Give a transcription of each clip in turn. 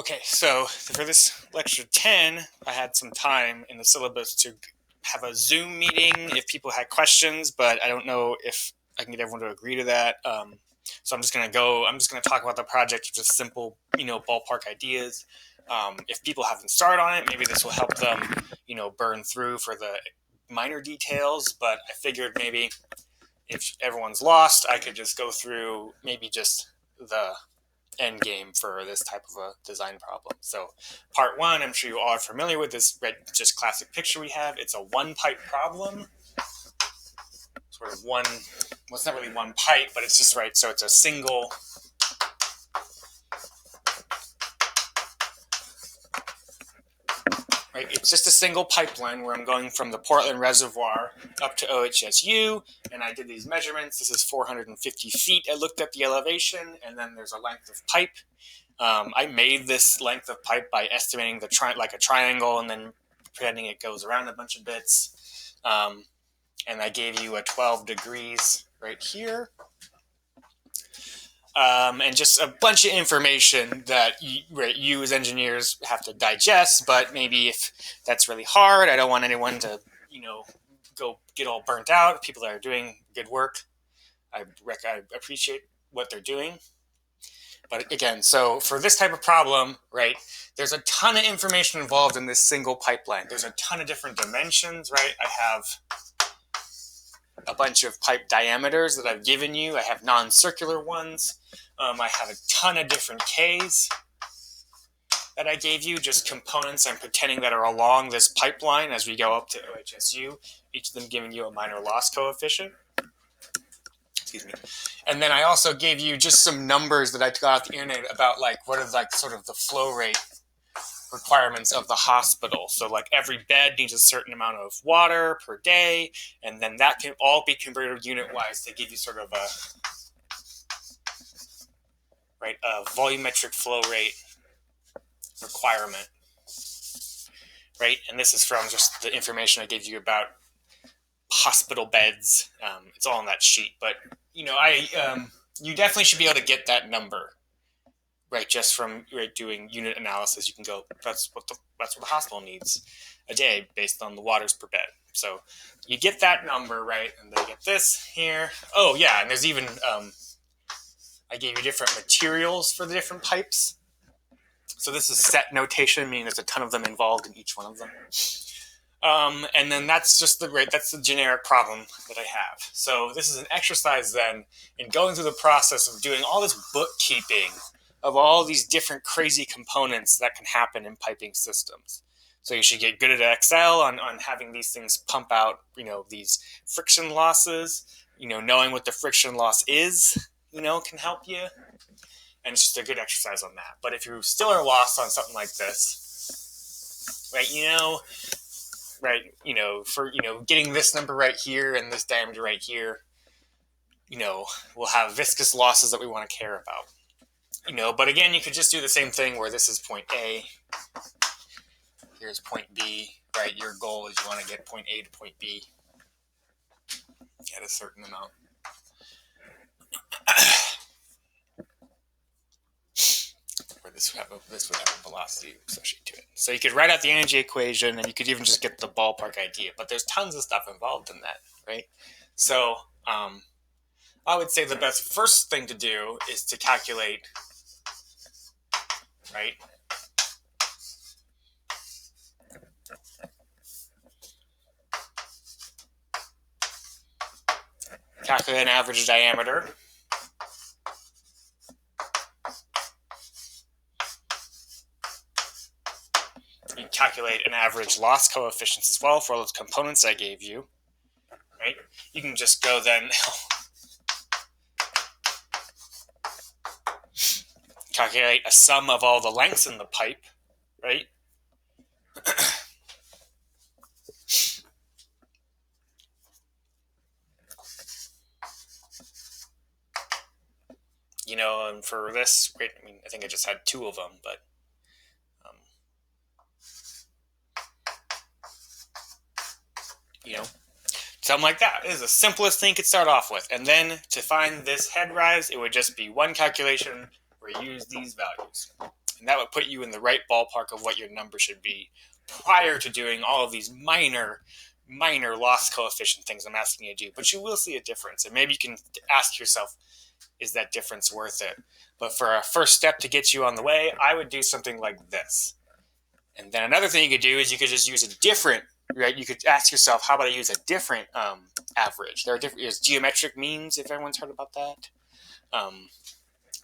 Okay, so for this lecture 10, I had some time in the syllabus to have a Zoom meeting if people had questions, but I don't know if I can get everyone to agree to that. So I'm just going to talk about the project, just simple, ballpark ideas. If people haven't started on it, maybe this will help them, burn through for the minor details, but I figured maybe if everyone's lost, I could just go through maybe just the end game for this type of a design problem. So part one, I'm sure you all are familiar with this just classic picture we have. It's a one pipe problem. Sort of one, well, it's not really one pipe, but it's just right. So it's a single, right? It's just a single pipeline where I'm going from the Portland Reservoir up to OHSU, and I did these measurements. This is 450 feet. I looked at the elevation, and then there's a length of pipe. I made this length of pipe by estimating like a triangle and then pretending it goes around a bunch of bits. And I gave you a 12 degrees right here. And just a bunch of information that you as engineers have to digest, but maybe if that's really hard, I don't want anyone to, go get all burnt out. People that are doing good work, I appreciate what they're doing. But again, so for this type of problem, right, there's a ton of information involved in this single pipeline. There's a ton of different dimensions, right? I have a bunch of pipe diameters that I've given you. I have non-circular ones. I have a ton of different Ks that I gave you, just components I'm pretending that are along this pipeline as we go up to OHSU, each of them giving you a minor loss coefficient. Excuse me. And then I also gave you just some numbers that I got off the internet about what are sort of the flow rate requirements of the hospital. So every bed needs a certain amount of water per day, and then that can all be converted unit-wise to give you sort of a volumetric flow rate requirement, right? And this is from just the information I gave you about hospital beds. It's all on that sheet, but you definitely should be able to get that number, right? Just from doing unit analysis, you can go, that's what the hospital needs a day based on the waters per bed. So you get that number, right? And they get this here. Oh yeah, and there's even I gave you different materials for the different pipes. So this is set notation, meaning there's a ton of them involved in each one of them. And then that's just that's the generic problem that I have. So this is an exercise then in going through the process of doing all this bookkeeping of all these different crazy components that can happen in piping systems. So you should get good at Excel on having these things pump out, these friction losses, knowing what the friction loss is, can help you. And it's just a good exercise on that. But if you still are lost on something like this, right, for getting this number right here and this diameter right here, we'll have viscous losses that we want to care about. But again, you could just do the same thing where this is point A, here's point B, right? Your goal is you want to get point A to point B at a certain amount. Where this would have a velocity associated to it. So you could write out the energy equation, and you could even just get the ballpark idea. But there's tons of stuff involved in that, right? So I would say the best first thing to do is to calculate, right? Calculate an average diameter. You calculate an average loss coefficients as well for all those components I gave you, right? You can just go then calculate a sum of all the lengths in the pipe, right? And for this, I think I just had two of them, but something like that. This is the simplest thing you could start off with. And then to find this head rise, it would just be one calculation where you use these values. And that would put you in the right ballpark of what your number should be prior to doing all of these minor loss coefficient things I'm asking you to do. But you will see a difference. And maybe you can ask yourself, is that difference worth it? But for a first step to get you on the way, I would do something like this. And then another thing you could do is you could just use a different, right? You could ask yourself, how about I use a different average? There's geometric means, if everyone's heard about that.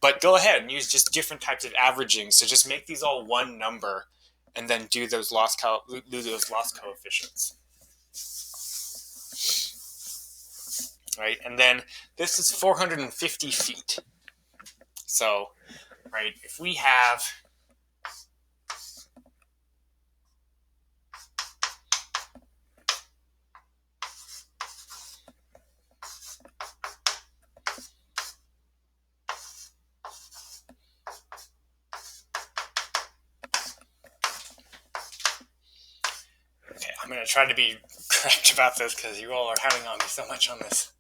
But go ahead and use just different types of averaging. So just make these all one number and then do those loss coefficients. Right? And then this is 450 feet. So, right, if we have I'm going to try to be correct about this because you all are having on me so much on this.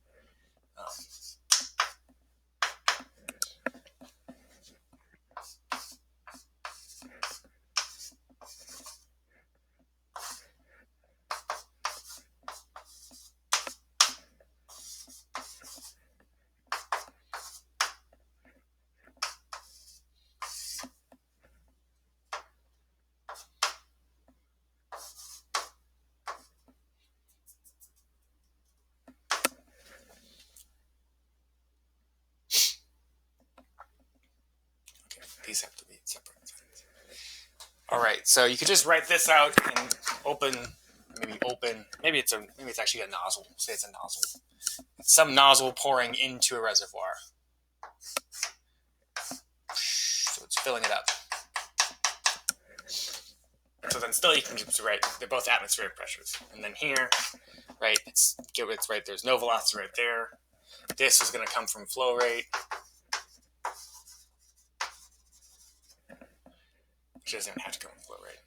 These have to be separate. All right, so you could just write this out and maybe it's actually a nozzle. Say it's a nozzle. It's some nozzle pouring into a reservoir. So it's filling it up. So then still you can just write, they're both atmospheric pressures. And then here, right, it's right, there's no velocity right there. This is going to come from flow rate. Which doesn't even have to come from flow rate.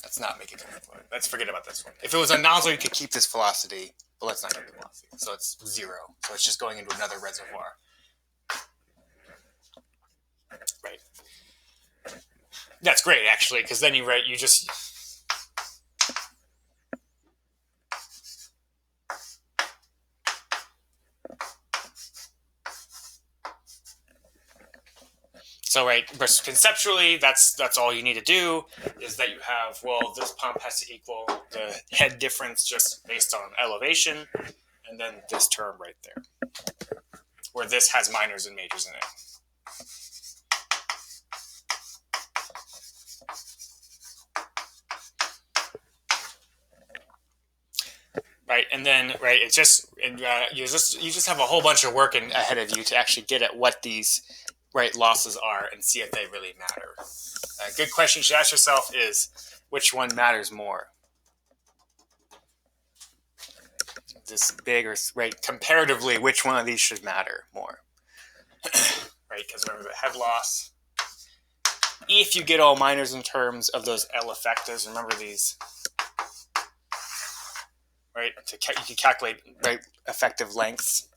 Let's not make it come from flow rate. Let's forget about this one. If it was a nozzle, you could keep this velocity, but let's not get the velocity. So it's 0. So it's just going into another reservoir. Right. That's great, actually, because then you just... So, right, conceptually, that's all you need to do is that you have, well, this pump has to equal the head difference just based on elevation, and then this term right there, where this has minors and majors in it. Right, and then it's just you just have a whole bunch of work ahead of you to actually get at what these losses are and see if they really matter. A good question you should ask yourself is, which one matters more? This big or comparatively, which one of these should matter more? Right, because remember the head loss. If you get all minors in terms of those L effectives, remember these. Right, you can calculate effective lengths.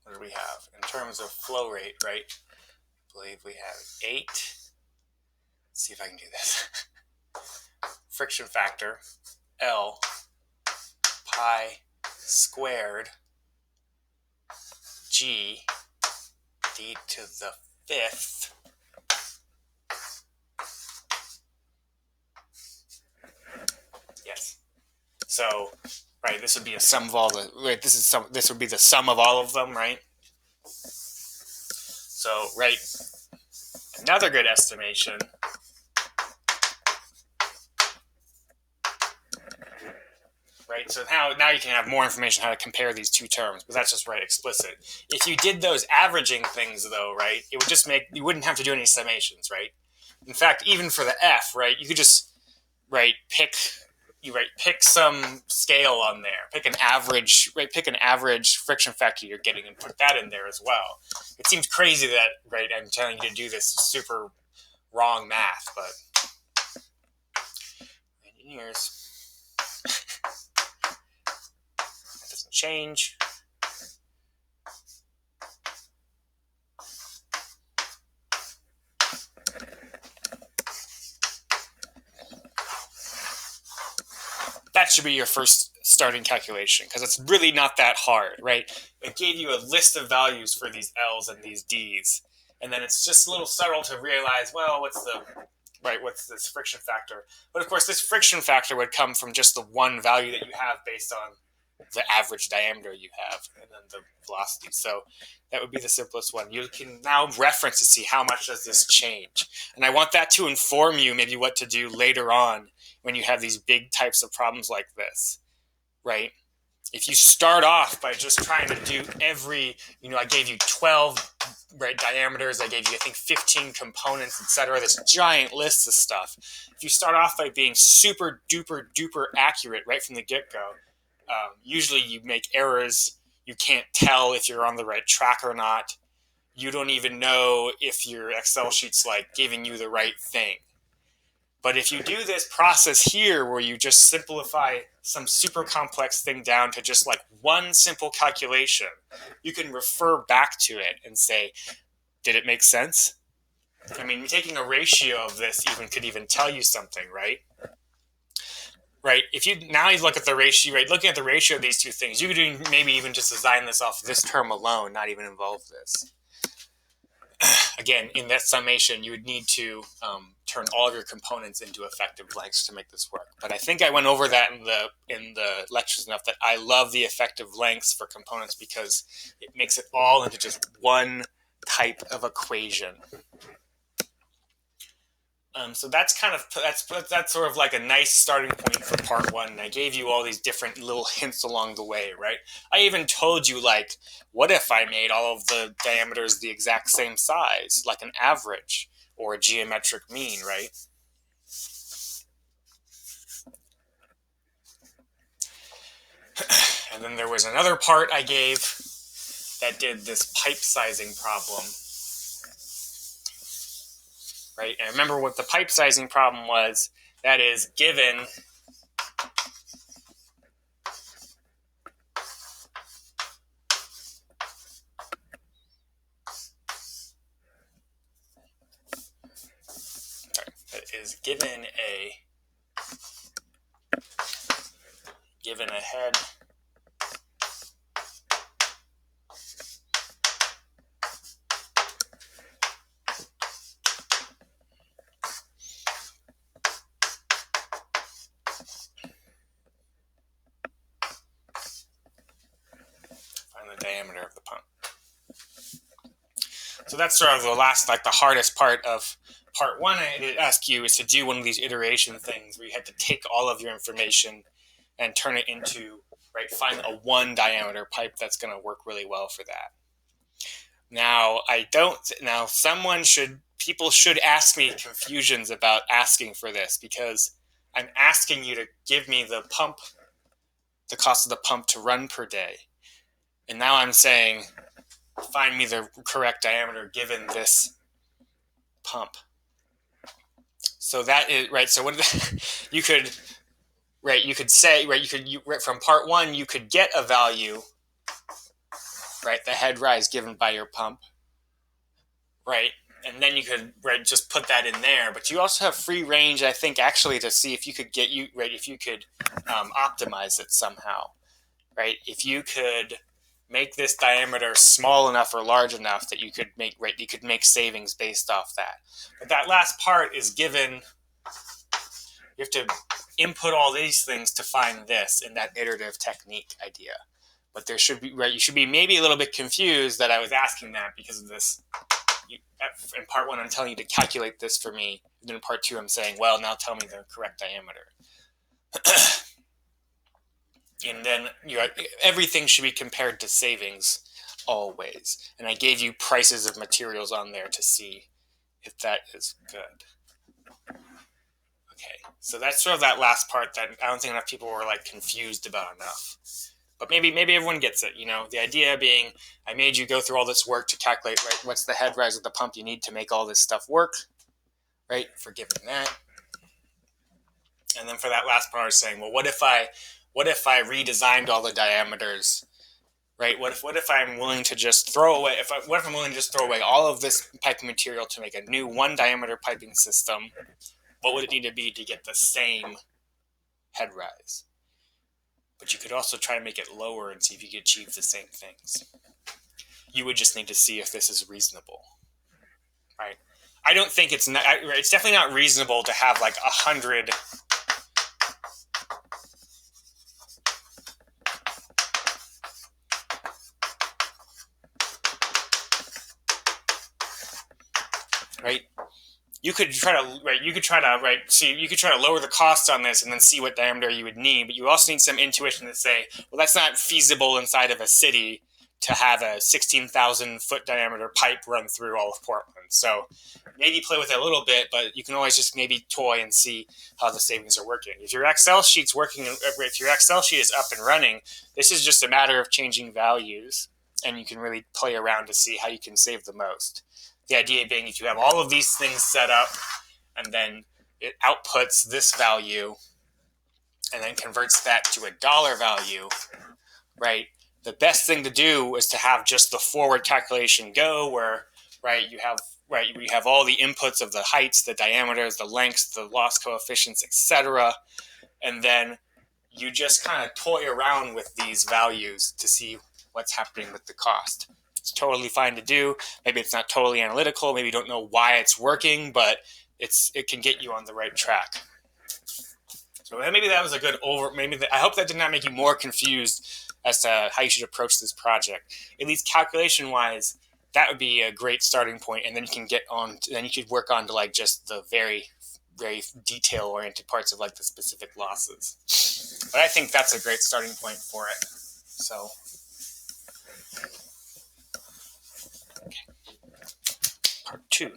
What do we have in terms of flow rate? Right, I believe we have 8. Let's see if I can do this. Friction factor L pi squared G d to the 5th Yes. So, this would be a sum of all the. This would be the sum of all of them, right? So, another good estimation. Right. So now you can have more information how to compare these two terms, but that's just explicit. If you did those averaging things, though, it would just you wouldn't have to do any summations, right? In fact, even for the F, you could just pick some scale on there, pick an average friction factor you're getting and put that in there as well. It seems crazy that I'm telling you to do this super wrong math, but engineers. That doesn't change. That should be your first starting calculation, because it's really not that hard, right? It gave you a list of values for these L's and these D's, and then it's just a little subtle to realize, well, what's this friction factor? But of course, this friction factor would come from just the one value that you have based on the average diameter you have, and then the velocity. So that would be the simplest one. You can now reference to see how much does this change. And I want that to inform you maybe what to do later on when you have these big types of problems like this, right? If you start off by just trying to do I gave you 12 diameters, I gave you, I think, 15 components, etc., this giant list of stuff. If you start off by being super duper duper accurate right from the get-go, usually you make errors. You can't tell if you're on the right track or not. You don't even know if your Excel sheet's giving you the right thing. But if you do this process here where you just simplify some super complex thing down to just one simple calculation, you can refer back to it and say, did it make sense? I mean, taking a ratio of this could even tell you something, right? Right. If you look at the ratio, right? Looking at the ratio of these two things, you could maybe even just design this off this term alone, not even involve this. Again, in that summation, you would need to turn all of your components into effective lengths to make this work. But I think I went over that in the lectures enough that I love the effective lengths for components because it makes it all into just one type of equation. So that's sort of like a nice starting point for part one. And I gave you all these different little hints along the way, right? I even told you, what if I made all of the diameters the exact same size, like an average or a geometric mean, right? And then there was another part I gave that did this pipe sizing problem. Right, and remember what the pipe sizing problem was. That is, given a head diameter of the pump. So that's sort of the last, the hardest part of part one. I did ask you is to do one of these iteration things where you had to take all of your information and turn it into, find a one diameter pipe that's going to work really well for that. Now, people should ask me confusions about asking for this, because I'm asking you to give me the cost of the pump to run per day. And now I'm saying, find me the correct diameter given this pump. So that is, so what you could say, from part one, you could get a value, the head rise given by your pump, and then you could just put that in there. But you also have free range, I think, actually, to see if you could optimize it somehow, If you could make this diameter small enough or large enough that you could make savings based off that. But that last part is given. You have to input all these things to find this in that iterative technique idea. But there should be, you should be maybe a little bit confused that I was asking that because of this. In part one, I'm telling you to calculate this for me. And then in part two, I'm saying, well, now tell me the correct diameter. And then everything should be compared to savings always. And I gave you prices of materials on there to see if that is good. Okay, so that's sort of that last part that I don't think enough people were confused about enough. But maybe everyone gets it. The idea being, I made you go through all this work to calculate what's the head rise of the pump you need to make all this stuff work. Forgiving that. And then for that last part, I was saying, well, what if I redesigned all the diameters, right? What if I'm willing to just throw away? What if I'm willing to just throw away all of this piping material to make a new 1 diameter piping system? What would it need to be to get the same head rise? But you could also try to make it lower and see if you could achieve the same things. You would just need to see if this is reasonable, right? I don't think it's definitely not reasonable to have like 100 right. You could try to lower the cost on this and then see what diameter you would need, but you also need some intuition to say, well, that's not feasible inside of a city to have a 16,000 foot diameter pipe run through all of Portland. So maybe play with it a little bit, but you can always just maybe toy and see how the savings are working. If your Excel sheet's working, if your Excel sheet is up and running, this is just a matter of changing values, and you can really play around to see how you can save the most. The idea being, if you have all of these things set up and then it outputs this value and then converts that to a dollar value, right? The best thing to do is to have just the forward calculation go where, you have all the inputs of the heights, the diameters, the lengths, the loss coefficients, etc. And then you just kind of toy around with these values to see what's happening with the cost. It's totally fine to do. Maybe it's not totally analytical. Maybe you don't know why it's working, but it can get you on the right track. So maybe that was a good I hope that did not make you more confused as to how you should approach this project. At least calculation-wise, that would be a great starting point, and then you can then you could work on to like just the very, very detail-oriented parts of like the specific losses. But I think that's a great starting point for it. So. Part 2.